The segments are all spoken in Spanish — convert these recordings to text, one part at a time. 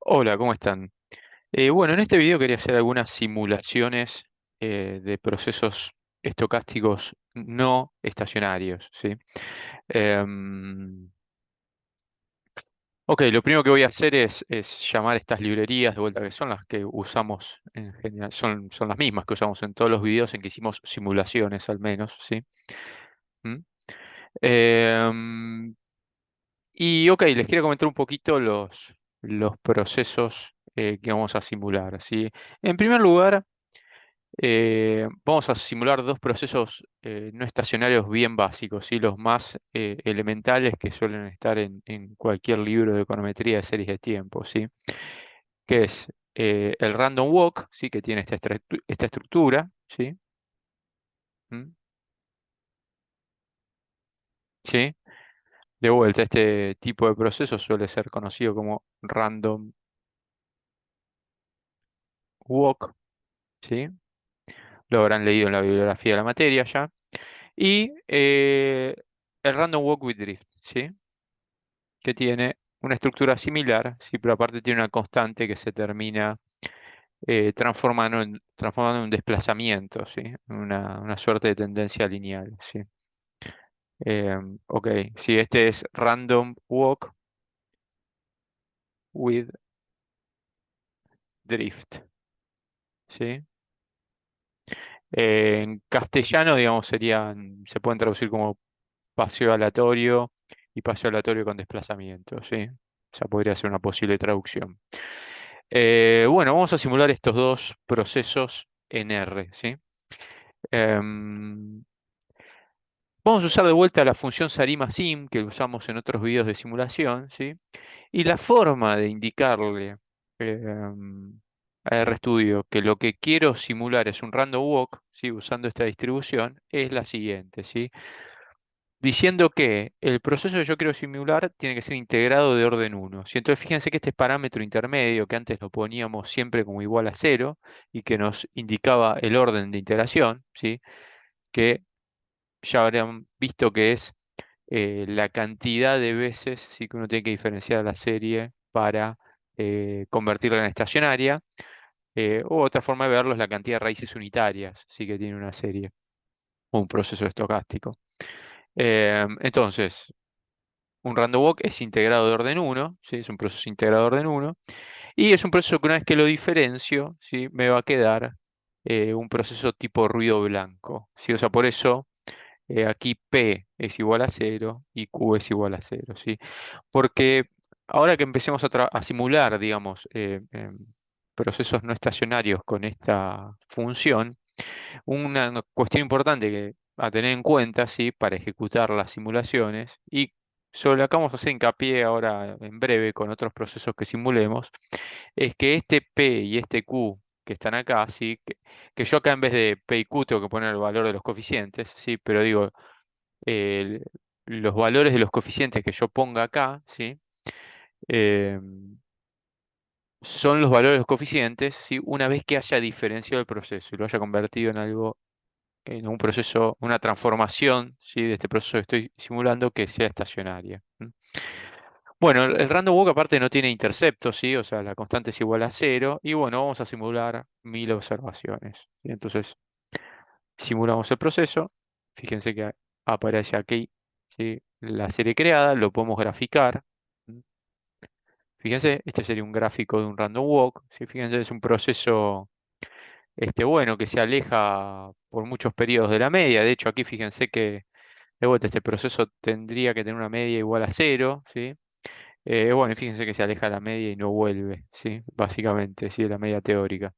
Hola, ¿cómo están? Bueno, en este video quería hacer algunas simulaciones de procesos estocásticos no estacionarios, ¿sí? Em, ok, lo primero que voy a hacer es llamar estas librerías de vuelta, que son las que usamos en general, son las mismas que usamos en todos los videos en que hicimos simulaciones al menos, ¿sí? ¿Mm? Em, y ok, les quiero comentar un poquito los procesos que vamos a simular, ¿sí? En primer lugar, vamos a simular dos procesos no estacionarios bien básicos, ¿sí? Los más elementales que suelen estar en cualquier libro de econometría de series de tiempo, ¿sí? Que es el random walk, ¿sí? Que tiene esta estructura, ¿sí? ¿Mm? ¿Sí? De vuelta, este tipo de proceso suele ser conocido como random walk, ¿sí? Lo habrán leído en la bibliografía de la materia ya. Y el random walk with drift, ¿sí? Que tiene una estructura similar, sí, pero aparte tiene una constante que se termina transformando en un desplazamiento, ¿sí? Una suerte de tendencia lineal, ¿sí? Ok, sí, este es random walk with drift, ¿sí? En castellano, digamos, se pueden traducir como paseo aleatorio y paseo aleatorio con desplazamiento, ¿sí? O sea, podría ser una posible traducción. Bueno, vamos a simular estos dos procesos en R, ¿sí? Em, Vamos a usar de vuelta la función SARIMA-SIM que usamos en otros videos de simulación, ¿sí? Y la forma de indicarle a RStudio que lo que quiero simular es un random walk, ¿sí? Usando esta distribución, es la siguiente, ¿sí? Diciendo que el proceso que yo quiero simular tiene que ser integrado de orden uno, ¿sí? Entonces fíjense que este parámetro intermedio, que antes lo poníamos siempre como igual a cero y que nos indicaba el orden de integración, ¿sí? Que ya habrán visto que es la cantidad de veces, sí, que uno tiene que diferenciar a la serie para convertirla en estacionaria. O otra forma de verlo es la cantidad de raíces unitarias, sí, que tiene una serie o un proceso estocástico. Entonces, un random walk es integrado de orden uno, ¿sí? Es un proceso integrado de orden uno, y es un proceso que una vez que lo diferencio, ¿sí? Me va a quedar un proceso tipo ruido blanco, ¿sí? O sea, por eso aquí P es igual a cero y Q es igual a cero, ¿sí? Porque ahora que empecemos a simular, digamos, procesos no estacionarios con esta función, una cuestión importante que a tener en cuenta, ¿sí? Para ejecutar las simulaciones y sobre la que vamos a hacer hincapié ahora en breve con otros procesos que simulemos, es que este P y este Q que están acá, ¿sí? Que yo acá en vez de P y Q tengo que poner el valor de los coeficientes, ¿sí? Pero digo, el- los valores de los coeficientes que yo ponga acá, ¿sí? Eh, son los valores de los coeficientes, ¿sí? Una vez que haya diferenciado el proceso y lo haya convertido en algo, en un proceso, una transformación, ¿sí? De este proceso que estoy simulando que sea estacionaria. ¿M? Bueno, el random walk aparte no tiene interceptos, ¿sí? O sea, la constante es igual a cero. Y bueno, vamos a simular 1000 observaciones, ¿sí? Entonces, simulamos el proceso. Fíjense que aparece aquí, ¿sí? La serie creada, lo podemos graficar. ¿M? Fíjense, este sería un gráfico de un random walk, ¿sí? Fíjense, es un proceso bueno, que se aleja por muchos periodos de la media. De hecho, aquí fíjense que de vuelta este proceso tendría que tener una media igual a cero, ¿sí? Bueno, y fíjense que se aleja de la media y no vuelve, ¿sí? Básicamente, ¿sí? De la media teórica.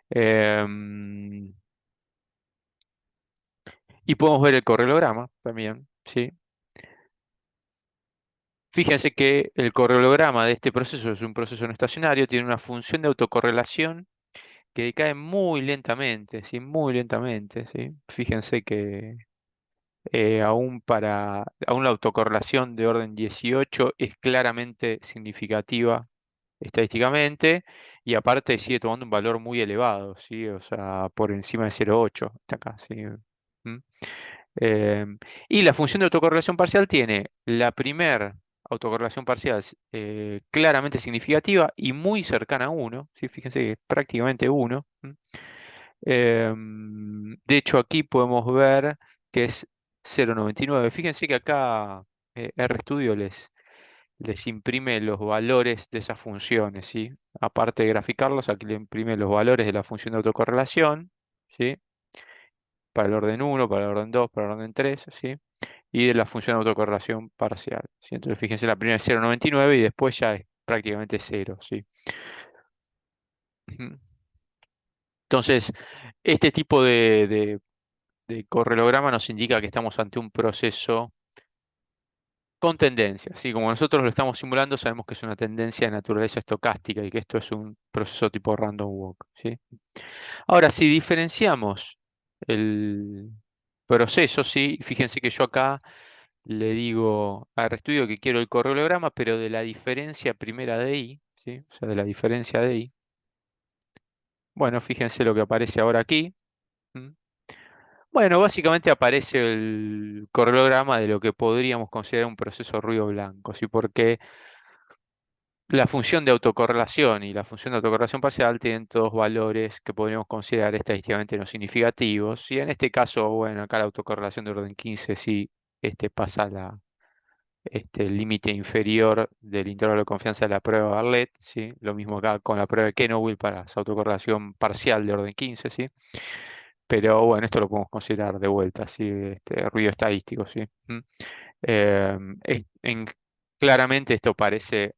Em, y podemos ver el correlograma también, ¿sí? Fíjense que el correlograma de este proceso es un proceso no estacionario, tiene una función de autocorrelación que decae muy lentamente, ¿sí? Muy lentamente, ¿sí? Fíjense que aún la autocorrelación de orden 18 es claramente significativa estadísticamente y aparte sigue tomando un valor muy elevado, ¿sí? O sea, por encima de 0,8 está acá, ¿sí? ¿Mm? Y la función de autocorrelación parcial tiene la primer autocorrelación parcial claramente significativa y muy cercana a 1, ¿sí? Fíjense que es prácticamente 1. De hecho, aquí podemos ver que es 0,99. Fíjense que acá RStudio les imprime los valores de esas funciones, ¿sí? Aparte de graficarlos, aquí le imprime los valores de la función de autocorrelación, ¿sí? Para el orden 1, para el orden 2, para el orden 3, ¿sí? Y de la función de autocorrelación parcial, ¿sí? Entonces, fíjense, la primera es 0,99 y después ya es prácticamente 0, ¿sí? Ujú. Entonces, este tipo de correlograma nos indica que estamos ante un proceso con tendencia, ¿sí? Como nosotros lo estamos simulando, sabemos que es una tendencia de naturaleza estocástica y que esto es un proceso tipo random walk, ¿sí? Ahora, si diferenciamos el proceso, ¿sí? Fíjense que yo acá le digo a RStudio que quiero el correlograma, pero de la diferencia primera de I, ¿sí? O sea, de la diferencia de I. Bueno, fíjense lo que aparece ahora aquí. ¿M? Bueno, básicamente aparece el correlograma de lo que podríamos considerar un proceso ruido blanco, ¿sí? Porque la función de autocorrelación y la función de autocorrelación parcial tienen todos valores que podríamos considerar estadísticamente no significativos. Y en este caso, bueno, acá la autocorrelación de orden 15 sí pasa el límite inferior del intervalo de confianza de la prueba de Bartlett, ¿sí? Lo mismo acá con la prueba de Kennewill para su autocorrelación parcial de orden 15, ¿sí? Pero bueno, esto lo podemos considerar de vuelta, ¿sí? Ruido estadístico, ¿sí? En claramente esto parece,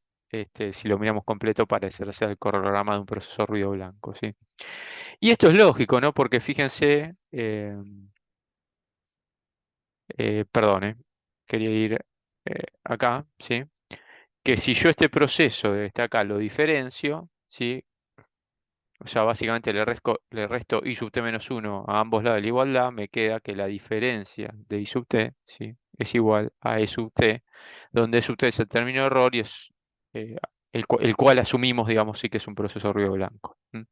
si lo miramos completo, parece ser el correlograma de un proceso ruido blanco, ¿sí? Y esto es lógico, ¿no? Porque fíjense, perdón, quería ir acá, ¿sí? Que si yo este proceso de este acá lo diferencio, ¿sí? O sea, básicamente le resto I sub t menos 1 a ambos lados de la igualdad, me queda que la diferencia de I sub t, ¿sí? Es igual a E sub t, donde E sub t es el término de error y es el cual asumimos, digamos, sí que es un proceso ruido blanco. ¿M?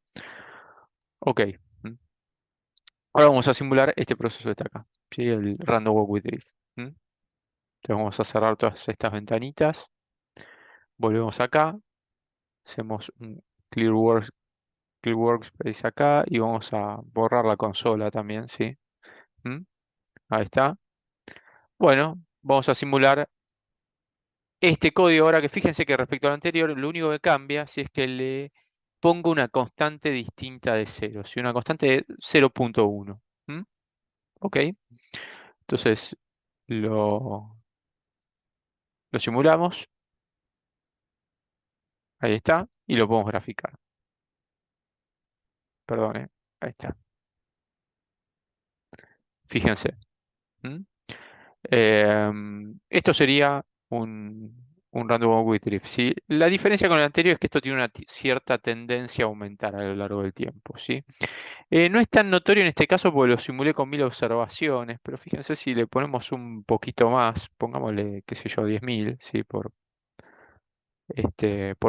Ok. ¿M? Ahora vamos a simular este proceso de este acá, ¿sí? El random walk with drift. ¿M? Entonces vamos a cerrar todas estas ventanitas, volvemos acá, hacemos un clear workspace acá y vamos a borrar la consola también, ¿sí? ¿Mm? Ahí está. Bueno, vamos a simular este código ahora que fíjense que respecto al anterior, lo único que cambia si es que le pongo una constante distinta de cero, si una constante de 0,1. ¿Mm? Ok, entonces lo, lo simulamos, ahí está, y lo podemos graficar. Perdón, ahí está. Fíjense. ¿Mm? Esto sería un random walk with drift, ¿sí? La diferencia con el anterior es que esto tiene una cierta tendencia a aumentar a lo largo del tiempo, ¿sí? No es tan notorio en este caso porque lo simulé con 1000 observaciones, pero fíjense si le ponemos un poquito más, pongámosle, qué sé yo, 10.000, ¿sí? Por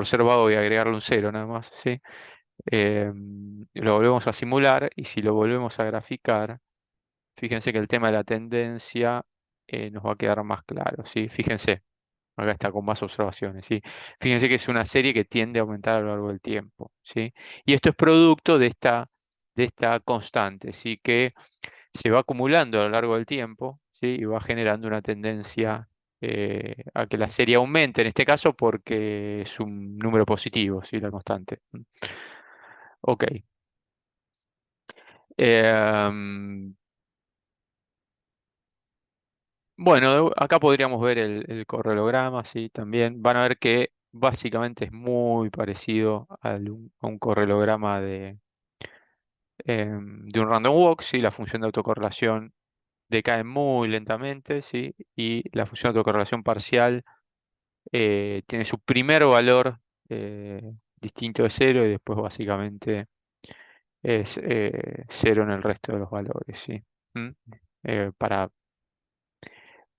ser vago voy a agregarle un cero nada más, ¿sí? Lo volvemos a simular y si lo volvemos a graficar, fíjense que el tema de la tendencia nos va a quedar más claro, ¿sí? Fíjense, acá está con más observaciones, ¿sí? Fíjense que es una serie que tiende a aumentar a lo largo del tiempo, ¿sí? Y esto es producto de esta constante, ¿sí? Que se va acumulando a lo largo del tiempo, ¿sí? Y va generando una tendencia a que la serie aumente, en este caso porque es un número positivo, ¿sí? La constante. Ok. Em, Bueno, acá podríamos ver el correlograma, sí, también. Van a ver que básicamente es muy parecido a un correlograma de un random walk, sí, la función de autocorrelación decae muy lentamente, sí, y la función de autocorrelación parcial tiene su primer valor distinto de cero y después básicamente es cero en el resto de los valores, sí. ¿Mm? Para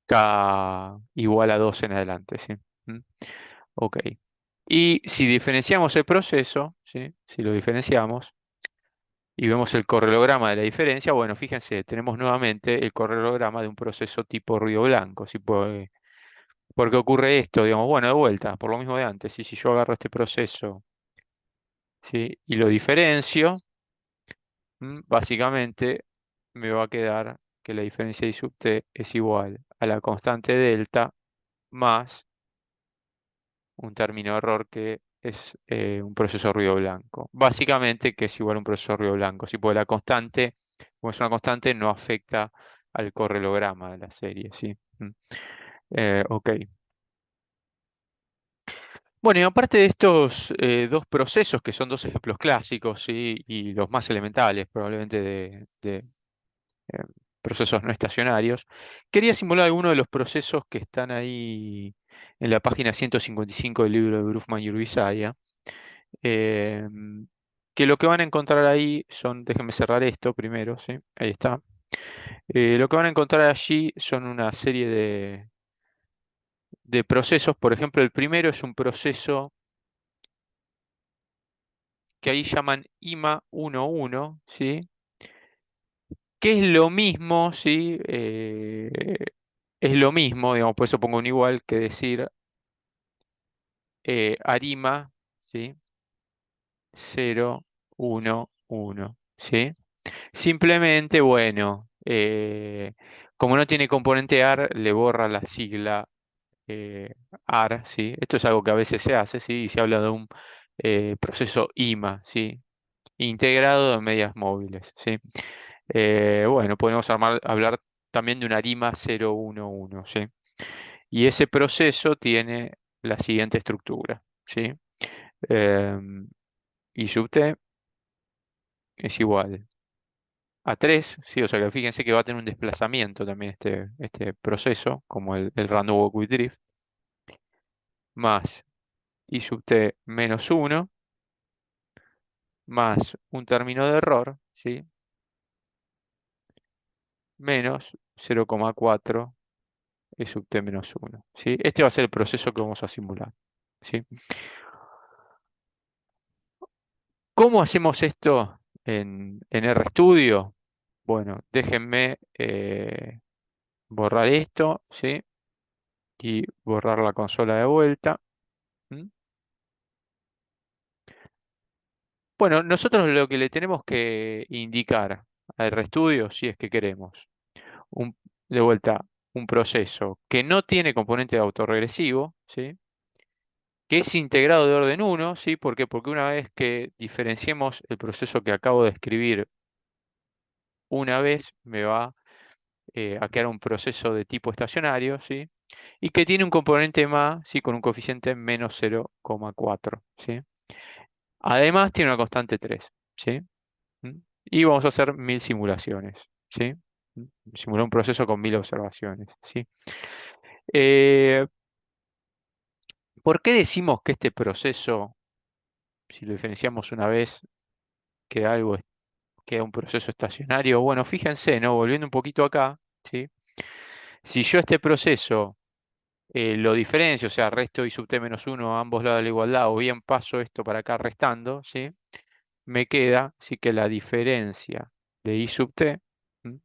K igual a 2 en adelante, ¿sí? ¿Mm? Ok. Y si diferenciamos el proceso, ¿sí? Si lo diferenciamos y vemos el correlograma de la diferencia, bueno, fíjense, tenemos nuevamente el correlograma de un proceso tipo ruido blanco, ¿sí? ¿Por qué ocurre esto? Digamos, bueno, de vuelta, por lo mismo de antes. Y si yo agarro este proceso, ¿sí? Y lo diferencio, básicamente me va a quedar que la diferencia de I sub t es igual a la constante delta más un término de error que es un proceso ruido blanco. Básicamente que es igual a un proceso ruido blanco. Si porque la constante, como es una constante, no afecta al correlograma de la serie, ¿sí? Ok. Bueno, y aparte de estos dos procesos, que son dos ejemplos clásicos, ¿sí? Y los más elementales probablemente de eh, procesos no estacionarios, quería simular algunos de los procesos que están ahí en la página 155 del libro de Brufman y Urbizaya, eh, que lo que van a encontrar ahí son, déjenme cerrar esto primero, ¿sí? Ahí está. Lo que van a encontrar allí son una serie de procesos. Por ejemplo, el primero es un proceso que ahí llaman IMA 11, ¿sí? Que es lo mismo, ¿sí? Es lo mismo, digamos, por eso pongo un igual que decir ARIMA, ¿sí? 0, 1, 1, ¿sí? Simplemente, bueno, como no tiene componente AR, le borra la sigla AR, ¿sí? Esto es algo que a veces se hace, ¿sí? Y se habla de un proceso IMA, ¿sí? Integrado en medias móviles, ¿sí? Bueno, podemos hablar también de una ARIMA 0, 1, 1, ¿sí? Y ese proceso tiene la siguiente estructura, ¿sí? Em, I sub t es igual a 3, ¿sí? O sea que fíjense que va a tener un desplazamiento también este proceso, como el random walk with drift, más I sub t menos 1, más un término de error, ¿sí? Menos 0,4 I sub t menos 1, ¿sí? Este va a ser el proceso que vamos a simular, ¿sí? ¿Cómo hacemos esto en RStudio? Bueno, déjenme borrar esto, ¿sí? Y borrar la consola de vuelta. ¿Mm? Bueno, nosotros lo que le tenemos que indicar al RStudio, si es que queremos, un, de vuelta, un proceso que no tiene componente de autorregresivo, ¿sí? Que es integrado de orden 1, ¿sí? ¿Por qué? Porque una vez que diferenciemos el proceso que acabo de escribir una vez, me va a quedar un proceso de tipo estacionario, ¿sí? Y que tiene un componente más, ¿sí? Con un coeficiente menos 0,4, ¿sí? Además tiene una constante 3, ¿sí? ¿Mm? Y vamos a hacer 1000 simulaciones, ¿sí? Simular un proceso con 1000 observaciones, ¿sí? Eh, ¿Por qué decimos que este proceso, si lo diferenciamos una vez, queda queda un proceso estacionario? Bueno, fíjense, ¿no? Volviendo un poquito acá, ¿sí? Si yo este proceso lo diferencio, o sea, resto y sub t menos 1 a ambos lados de la igualdad, o bien paso esto para acá restando, ¿sí? Me queda, sí que la diferencia de i sub t, ¿m?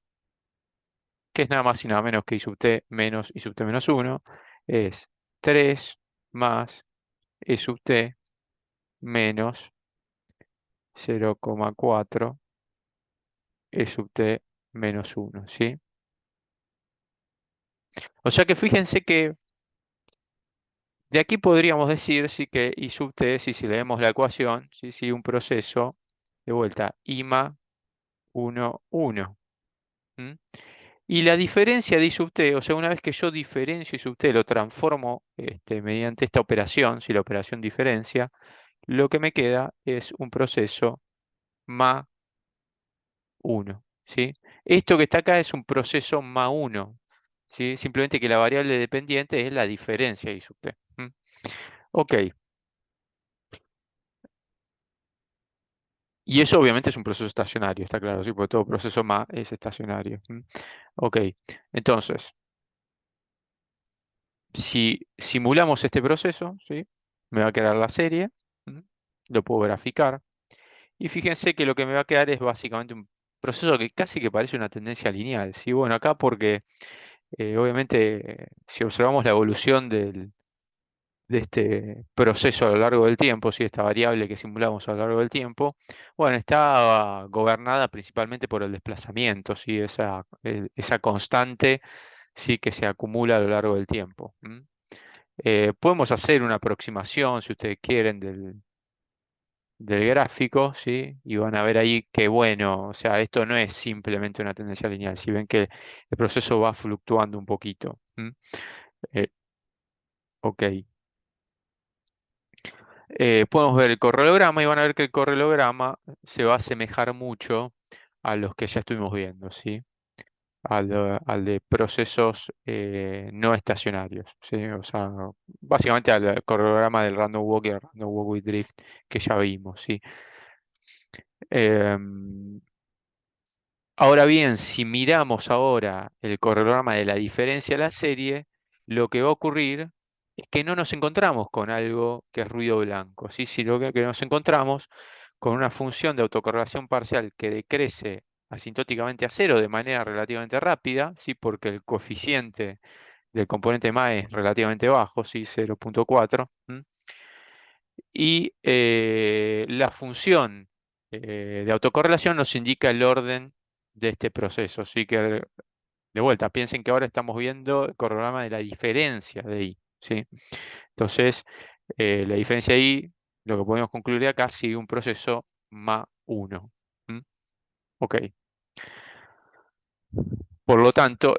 Que es nada más y nada menos que i sub t menos i sub t menos 1, es 3 más i sub t menos 0,4 i sub t menos 1, ¿sí? O sea que fíjense que de aquí podríamos decir sí que I sub t, si leemos la ecuación, sí, un proceso, de vuelta, IMA 1, 1. ¿M? Y la diferencia de I sub t, o sea, una vez que yo diferencio I sub t, lo transformo mediante esta operación, si la operación diferencia, lo que me queda es un proceso MA 1, ¿sí? Esto que está acá es un proceso MA 1, ¿sí? Simplemente que la variable dependiente es la diferencia de I sub t. ¿M? Ok. Y eso obviamente es un proceso estacionario, está claro, sí, porque todo proceso MA es estacionario. Ok, entonces, si simulamos este proceso, ¿sí? Me va a quedar la serie, ¿m? Lo puedo graficar, y fíjense que lo que me va a quedar es básicamente un proceso que casi que parece una tendencia lineal, ¿sí? Bueno, acá porque Obviamente, si observamos la evolución de este proceso a lo largo del tiempo, si esta variable que simulamos a lo largo del tiempo, bueno, está gobernada principalmente por el desplazamiento, ¿sí? Esa constante sí que se acumula a lo largo del tiempo. ¿M? Podemos hacer una aproximación, si ustedes quieren, del gráfico, ¿sí? Y van a ver ahí que, bueno, o sea, esto no es simplemente una tendencia lineal, si ven que el proceso va fluctuando un poquito. ¿M? Eh, ok. Podemos ver el correlograma y van a ver que el correlograma se va a asemejar mucho a los que ya estuvimos viendo, ¿sí? Al de procesos no estacionarios, ¿sí? O sea, básicamente al correlograma del random walk y el random walk with drift que ya vimos, ¿sí? Em, Ahora bien, si miramos ahora el correlograma de la diferencia de la serie, lo que va a ocurrir es que no nos encontramos con algo que es ruido blanco, ¿sí? Sino que nos encontramos con una función de autocorrelación parcial que decrece asintóticamente a cero de manera relativamente rápida, ¿sí? Porque el coeficiente del componente MA es relativamente bajo, ¿sí? 0,4. Y la función de autocorrelación nos indica el orden de este proceso. Así que, de vuelta, piensen que ahora estamos viendo el cronograma de la diferencia de I, ¿sí? Entonces, la diferencia de I, lo que podemos concluir de acá, sigue un proceso MA 1. Ok. Por lo tanto,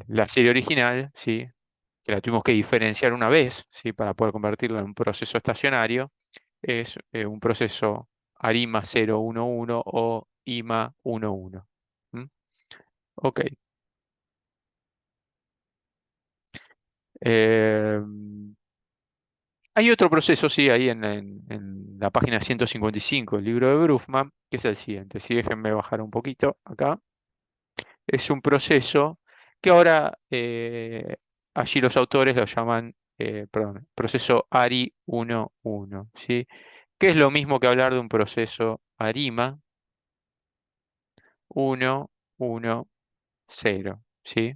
la serie original, ¿sí? Que la tuvimos que diferenciar una vez, ¿sí? Para poder convertirla en un proceso estacionario, es un proceso ARIMA 011 o IMA 11. ¿Mm? Ok. Eh, Hay otro proceso, sí, ahí en la página 155 del libro de Brufman, que es el siguiente. Si déjenme bajar un poquito acá. Es un proceso que ahora allí los autores lo llaman, perdón, proceso ARI 11, ¿sí? Que es lo mismo que hablar de un proceso ARIMA 110, ¿sí?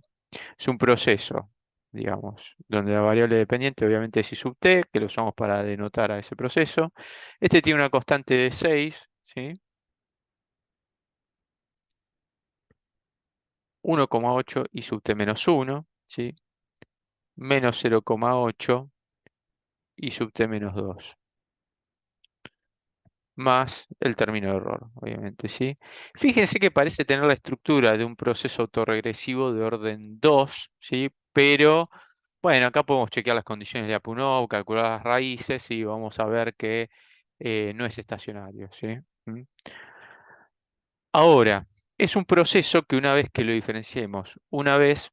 Es un proceso, digamos, donde la variable dependiente obviamente es I sub t, que lo usamos para denotar a ese proceso. Este tiene una constante de 6, ¿sí? 1,8 I sub t menos 1, ¿sí? Menos 0,8 I sub t menos 2, más el término de error, obviamente, ¿sí? Fíjense que parece tener la estructura de un proceso autorregresivo de orden 2, ¿sí? Pero, bueno, acá podemos chequear las condiciones de Apunov, calcular las raíces y vamos a ver que no es estacionario, ¿sí? ¿Mm? Ahora, es un proceso que una vez que lo diferenciemos, una vez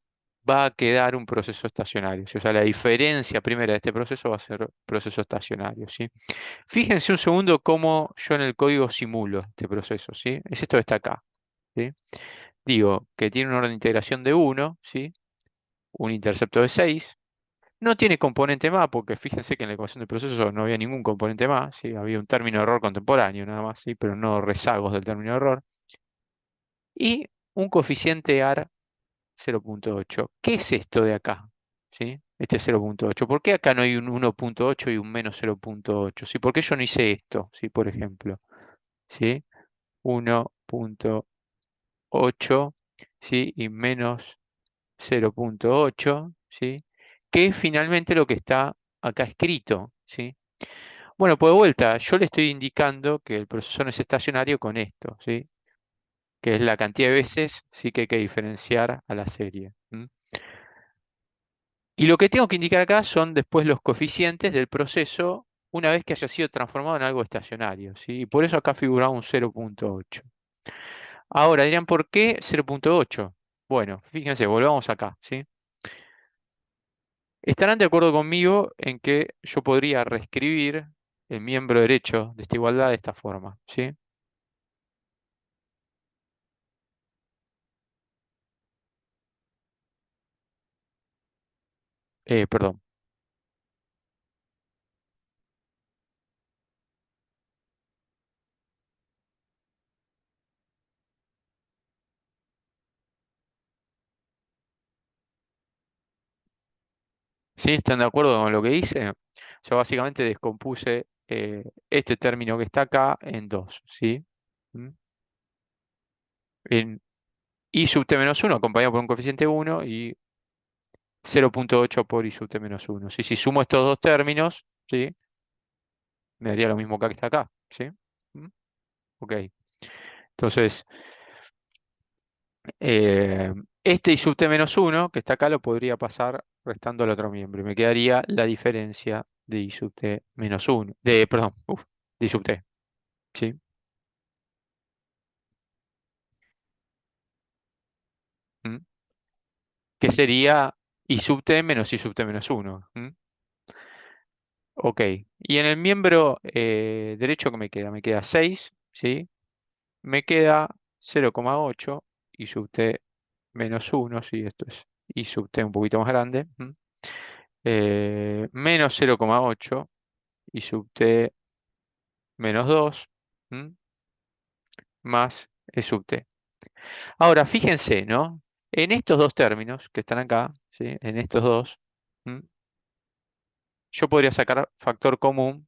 va a quedar un proceso estacionario, ¿sí? O sea, la diferencia primera de este proceso va a ser proceso estacionario, ¿sí? Fíjense un segundo cómo yo en el código simulo este proceso, ¿sí? Es esto que está acá, ¿sí? Digo que tiene un orden de integración de 1, ¿sí? Un intercepto de 6. No tiene componente más, porque fíjense que en la ecuación del proceso no había ningún componente más, ¿sí? Había un término de error contemporáneo nada más, ¿sí? Pero no rezagos del término de error. Y un coeficiente AR 0,8. ¿Qué es esto de acá? ¿Sí? Este 0,8. ¿Por qué acá no hay un 1,8 y un menos 0,8? ¿Sí? ¿Por qué yo no hice esto? ¿Sí? Por ejemplo. ¿Sí? 1,8, ¿sí? Y menos 0,8, ¿sí? Que es finalmente lo que está acá escrito, ¿sí? Bueno, pues de vuelta, yo le estoy indicando que el proceso no es estacionario con esto, ¿sí? Que es la cantidad de veces, sí, que hay que diferenciar a la serie. Y lo que tengo que indicar acá son después los coeficientes del proceso una vez que haya sido transformado en algo estacionario, ¿sí? Y por eso acá figura un 0,8. Ahora dirán, ¿por qué 0,8? Bueno, fíjense, volvamos acá, ¿sí? Estarán de acuerdo conmigo en que yo podría reescribir el miembro derecho de esta igualdad de esta forma, ¿sí? Perdón. ¿Sí? ¿Están de acuerdo con lo que hice? Yo básicamente descompuse este término que está acá en dos, ¿sí? ¿Mm? En I sub t menos 1 acompañado por un coeficiente 1 y 0,8 por I sub t menos 1. ¿Sí? Si sumo estos dos términos, ¿sí? Me daría lo mismo que está acá, ¿sí? ¿Mm? Ok. Entonces, eh, este I sub t menos 1 que está acá lo podría pasar restando al otro miembro. Y me quedaría la diferencia de I sub t menos 1. Perdón, de I sub t. ¿Sí? ¿Mm? Que sería I sub t menos I sub t menos 1. ¿Mm? Ok. Y en el miembro derecho que me queda, 6, ¿sí? Me queda 0,8 I sub t menos 1, sí, esto es I sub t un poquito más grande. ¿Mm? Menos 0,8 I sub t menos 2, ¿m? Más E sub t. Ahora, fíjense, ¿no? En estos dos términos que están acá, ¿sí? En estos dos, ¿m? Yo podría sacar factor común,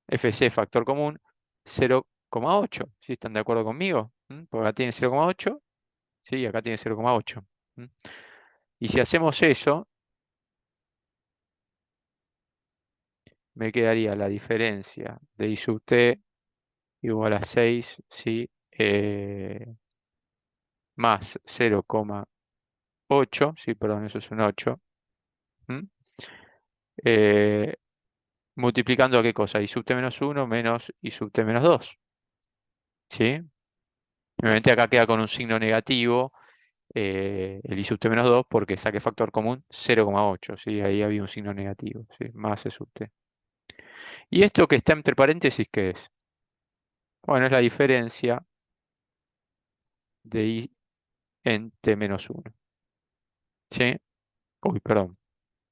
FC factor común, 0,8. ¿Sí? ¿Están de acuerdo conmigo? Porque acá tiene 0,8, ¿sí? Y acá tiene 0,8. ¿M? Y si hacemos eso, me quedaría la diferencia de I sub t igual a 6, ¿sí? Más 0,8, sí, perdón, eso es un 8. ¿M? Eh, Multiplicando a qué cosa, I sub t menos 1 menos I sub t menos 2. ¿Sí? Obviamente acá queda con un signo negativo el I sub t menos 2 porque saqué factor común 0,8. ¿Sí? Ahí había un signo negativo. ¿Sí? Más I sub t. ¿Y esto que está entre paréntesis qué es? Bueno, es la diferencia de I en t menos 1. ¿Sí? Uy, perdón,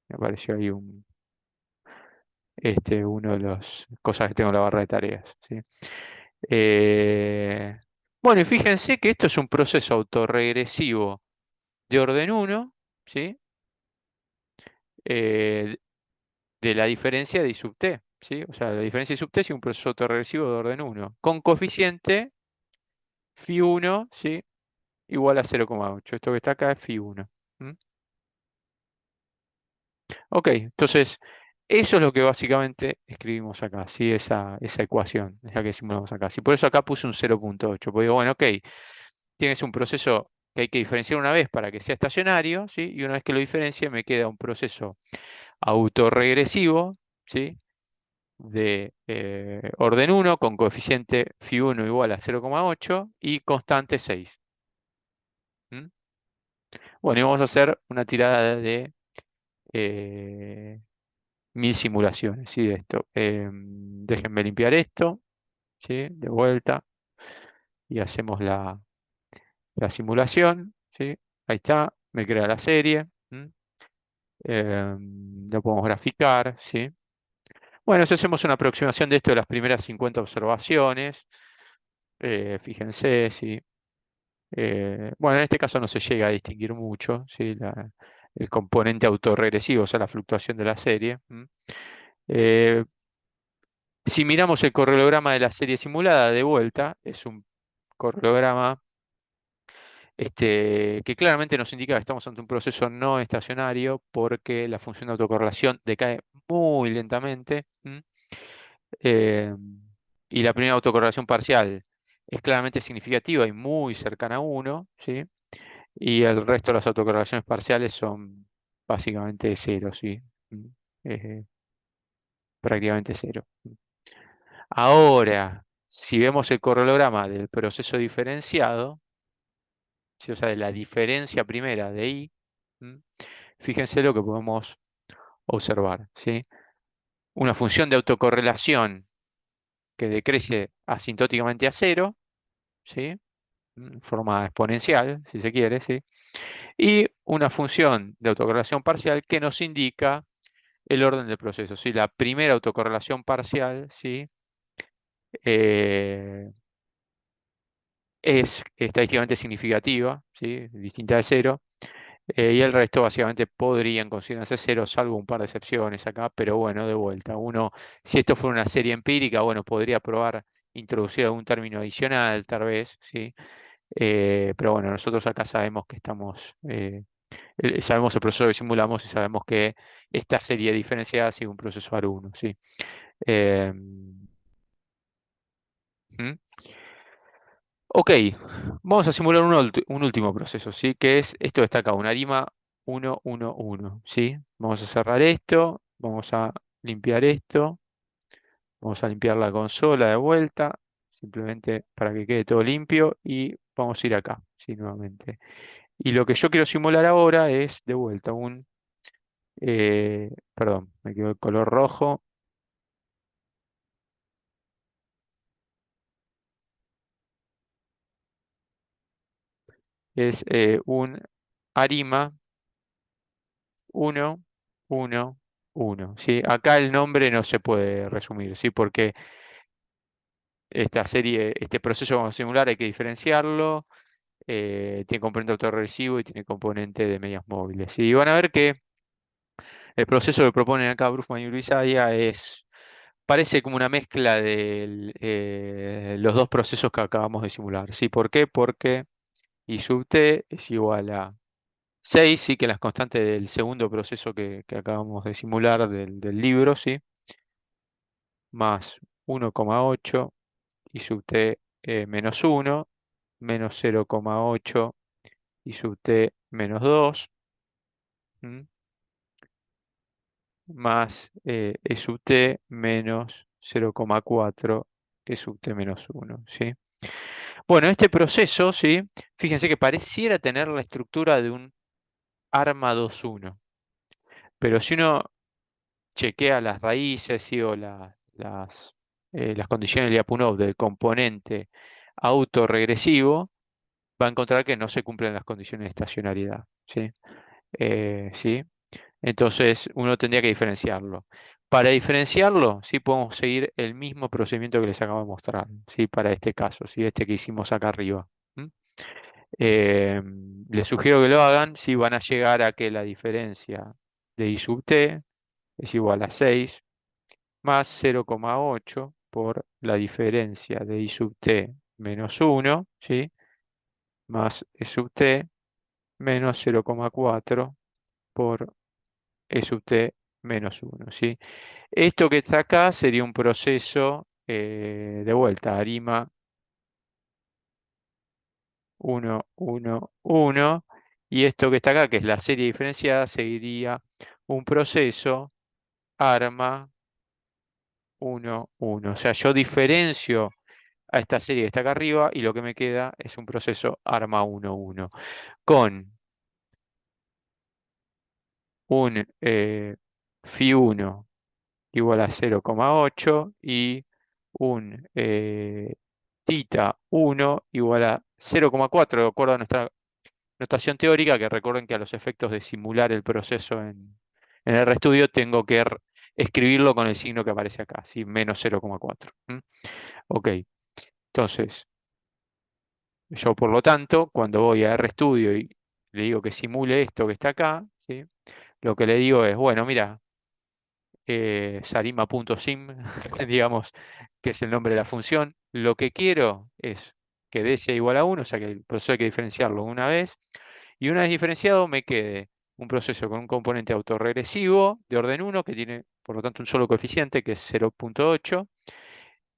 me apareció ahí uno de las cosas que tengo en la barra de tareas. ¿Sí? Eh, bueno, y fíjense que esto es un proceso autorregresivo de orden 1, ¿sí? Eh, de la diferencia de I sub t, ¿sí? O sea, la diferencia de I sub t es un proceso autorregresivo de orden 1, con coeficiente phi1, ¿sí? Igual a 0,8. Esto que está acá es phi1. ¿M? Ok, entonces, eso es lo que básicamente escribimos acá, ¿sí? Esa ecuación, es la que simulamos acá. Sí, por eso acá puse un 0,8, porque digo, bueno, ok, tienes un proceso que hay que diferenciar una vez para que sea estacionario, ¿sí? Y una vez que lo diferencie me queda un proceso autorregresivo, ¿sí? De orden 1 con coeficiente phi1 igual a 0,8 y constante 6. ¿M? Bueno, y vamos a hacer una tirada de eh, 1000 simulaciones, ¿sí? De esto. Déjenme limpiar esto, ¿sí? De vuelta y hacemos la simulación, ¿sí? Ahí está, me crea la serie. ¿M? Lo podemos graficar, ¿sí? Bueno, si hacemos una aproximación de esto de las primeras 50 observaciones, fíjense, ¿sí? Bueno, en este caso no se llega a distinguir mucho, ¿sí? El componente autorregresivo, o sea, la fluctuación de la serie. Eh, si miramos el correlograma de la serie simulada de vuelta, es un correlograma que claramente nos indica que estamos ante un proceso no estacionario porque la función de autocorrelación decae muy lentamente. Eh, y la primera autocorrelación parcial es claramente significativa y muy cercana a 1, ¿sí? Y el resto de las autocorrelaciones parciales son básicamente cero, ¿sí? Mm, eh, Prácticamente cero. Ahora, si vemos el correlograma del proceso diferenciado, ¿sí? O sea, de la diferencia primera de I, ¿m? Fíjense lo que podemos observar, ¿sí? Una función de autocorrelación que decrece asintóticamente a cero, ¿sí? En forma exponencial, si se quiere, ¿sí? Y una función de autocorrelación parcial que nos indica el orden del proceso, ¿sí? La primera autocorrelación parcial, ¿sí? Eh, es estadísticamente significativa, ¿sí? Distinta de cero. Y el resto básicamente podrían considerarse cero, salvo un par de excepciones acá, pero bueno, de vuelta. Uno, si esto fuera una serie empírica, bueno, podría probar introducir algún término adicional, tal vez, ¿sí? Pero bueno, nosotros acá sabemos que sabemos el proceso que simulamos y sabemos que esta serie diferenciada sigue un proceso AR1, ¿sí? Eh, ¿Mm? Ok, vamos a simular un último proceso, ¿sí? Que es, esto está acá, una ARIMA 1, 1, 1, ¿sí? Vamos a cerrar esto, vamos a limpiar esto, vamos a limpiar la consola de vuelta, simplemente para que quede todo limpio y vamos a ir acá, ¿sí? Nuevamente. Y lo que yo quiero simular ahora es, de vuelta, perdón, me quedó el color rojo, es un ARIMA 1, 1, 1, ¿sí? Acá el nombre no se puede resumir, ¿sí? Porque esta serie, este proceso vamos a simular, hay que diferenciarlo, tiene componente autorregresivo y tiene componente de medias móviles. Y van a ver que el proceso que proponen acá Brufman y Urizaga parece como una mezcla de los dos procesos que acabamos de simular, ¿sí? ¿Por qué? Porque I sub t es igual a 6, sí, que las constantes del segundo proceso que acabamos de simular del libro, ¿sí? Más 1,8 y sub t menos 1, menos 0,8 y sub t menos 2, ¿m? Más e sub t menos 0,4 e sub t menos 1, ¿sí? Bueno, este proceso, ¿sí? Fíjense que pareciera tener la estructura de un arma 2-1, pero si uno chequea las raíces, ¿sí? O las condiciones de Lyapunov del componente autorregresivo, va a encontrar que no se cumplen las condiciones de estacionariedad, ¿sí? ¿Sí? Entonces uno tendría que diferenciarlo. Para diferenciarlo, sí podemos seguir el mismo procedimiento que les acabo de mostrar, ¿sí? Para este caso, ¿sí? Este que hicimos acá arriba. ¿M? Eh, Les sugiero que lo hagan si van a llegar a que la diferencia de I sub t es igual a 6 más 0,8 por la diferencia de I sub t menos 1, ¿sí? Más E sub t menos 0,4 por E sub t menos 1, ¿sí? Esto que está acá sería un proceso de vuelta, ARIMA 1, 1, 1, y esto que está acá, que es la serie diferenciada, seguiría un proceso ARMA 1, 1. O sea, yo diferencio a esta serie que está acá arriba y lo que me queda es un proceso ARMA 1, 1, con un Φ1 igual a 0,8 y un tita 1 igual a 0,4, de acuerdo a nuestra notación teórica, que recuerden que a los efectos de simular el proceso en el RStudio tengo que escribirlo con el signo que aparece acá, ¿sí? Menos 0,4. ¿M? Ok, entonces yo por lo tanto, cuando voy a RStudio y le digo que simule esto que está acá, ¿sí? Lo que le digo es, bueno, mira, sarima.sim, digamos que es el nombre de la función. Lo que quiero es que d sea igual a 1, o sea que el proceso hay que diferenciarlo una vez, y una vez diferenciado me quede un proceso con un componente autorregresivo de orden 1, que tiene por lo tanto un solo coeficiente, que es 0,8,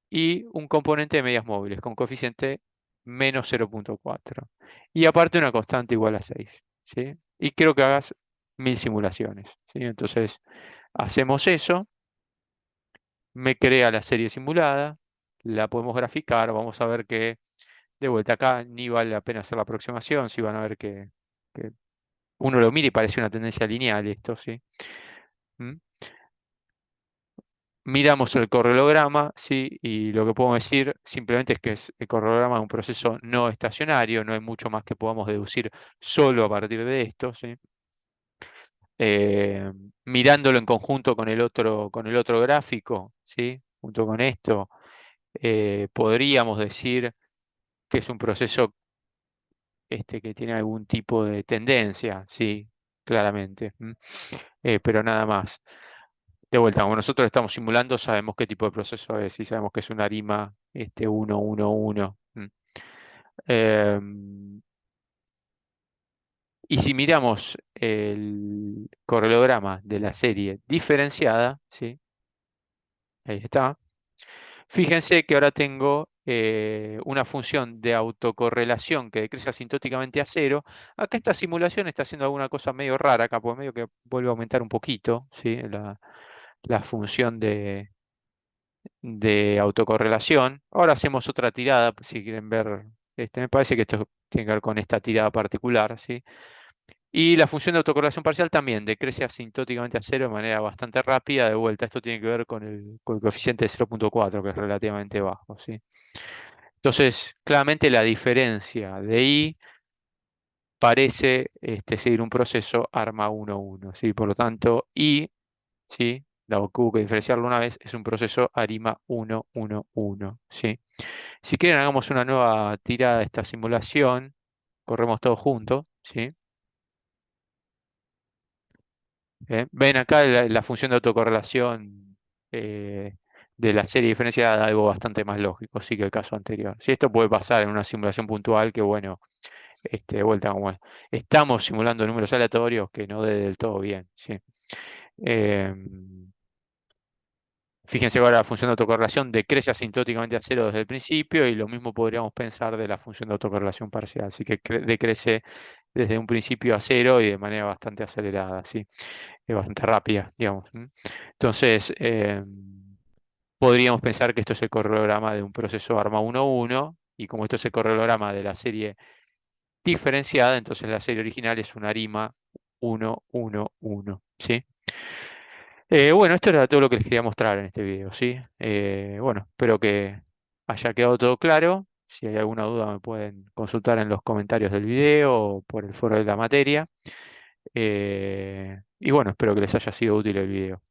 y un componente de medias móviles con coeficiente menos 0,4. Y aparte una constante igual a 6, ¿sí? Y quiero que hagas 1000 simulaciones, ¿sí? Entonces hacemos eso, me crea la serie simulada, la podemos graficar, vamos a ver que de vuelta acá ni vale la pena hacer la aproximación, si van a ver que uno lo mira y parece una tendencia lineal esto, ¿sí? ¿Mm? Miramos el correlograma, ¿sí? Y lo que podemos decir simplemente es que el correlograma es un proceso no estacionario, no hay mucho más que podamos deducir solo a partir de esto, ¿sí? Eh, Mirándolo en conjunto con el otro gráfico, ¿sí? Junto con esto, podríamos decir que es un proceso que tiene algún tipo de tendencia, sí, claramente. Pero nada más. De vuelta, como nosotros estamos simulando, sabemos qué tipo de proceso es y sabemos que es una ARIMA 1, 1, 1. Em, y si miramos el correlograma de la serie diferenciada, ¿sí? Ahí está. Fíjense que ahora tengo una función de autocorrelación que decrece asintóticamente a cero. Acá esta simulación está haciendo alguna cosa medio rara, acá por medio que vuelve a aumentar un poquito, ¿sí? La función de autocorrelación. Ahora hacemos otra tirada, si quieren ver. Me parece que esto tiene que ver con esta tirada particular, ¿sí? Y la función de autocorrelación parcial también decrece asintóticamente a cero de manera bastante rápida. De vuelta, esto tiene que ver con el coeficiente de 0,4, que es relativamente bajo, ¿sí? Entonces, claramente la diferencia de I parece seguir un proceso ARMA 1,1, ¿sí? Por lo tanto, I, ¿sí? Dado que hubo que diferenciarlo una vez, es un proceso ARIMA 1,1,1, ¿sí? Si quieren, hagamos una nueva tirada de esta simulación. Corremos todos juntos, ¿sí? Ven acá la función de autocorrelación eh, de la serie diferenciada, algo bastante más lógico, sí que el caso anterior. Si esto puede pasar en una simulación puntual, que bueno, de vuelta, como estamos simulando números aleatorios que no dé del todo bien, ¿sí? Em, Fíjense que ahora la función de autocorrelación decrece asintóticamente a cero desde el principio y lo mismo podríamos pensar de la función de autocorrelación parcial, así que decrece desde un principio a cero y de manera bastante acelerada, ¿sí? Bastante rápida, digamos. Entonces, podríamos pensar que esto es el correlograma de un proceso ARMA 1,1 y como esto es el correlograma de la serie diferenciada, entonces la serie original es una ARIMA 1,1,1, ¿sí? Bueno, esto era todo lo que les quería mostrar en este video, ¿sí? Bueno, espero que haya quedado todo claro. Si hay alguna duda me pueden consultar en los comentarios del video o por el foro de la materia. Y bueno, espero que les haya sido útil el video.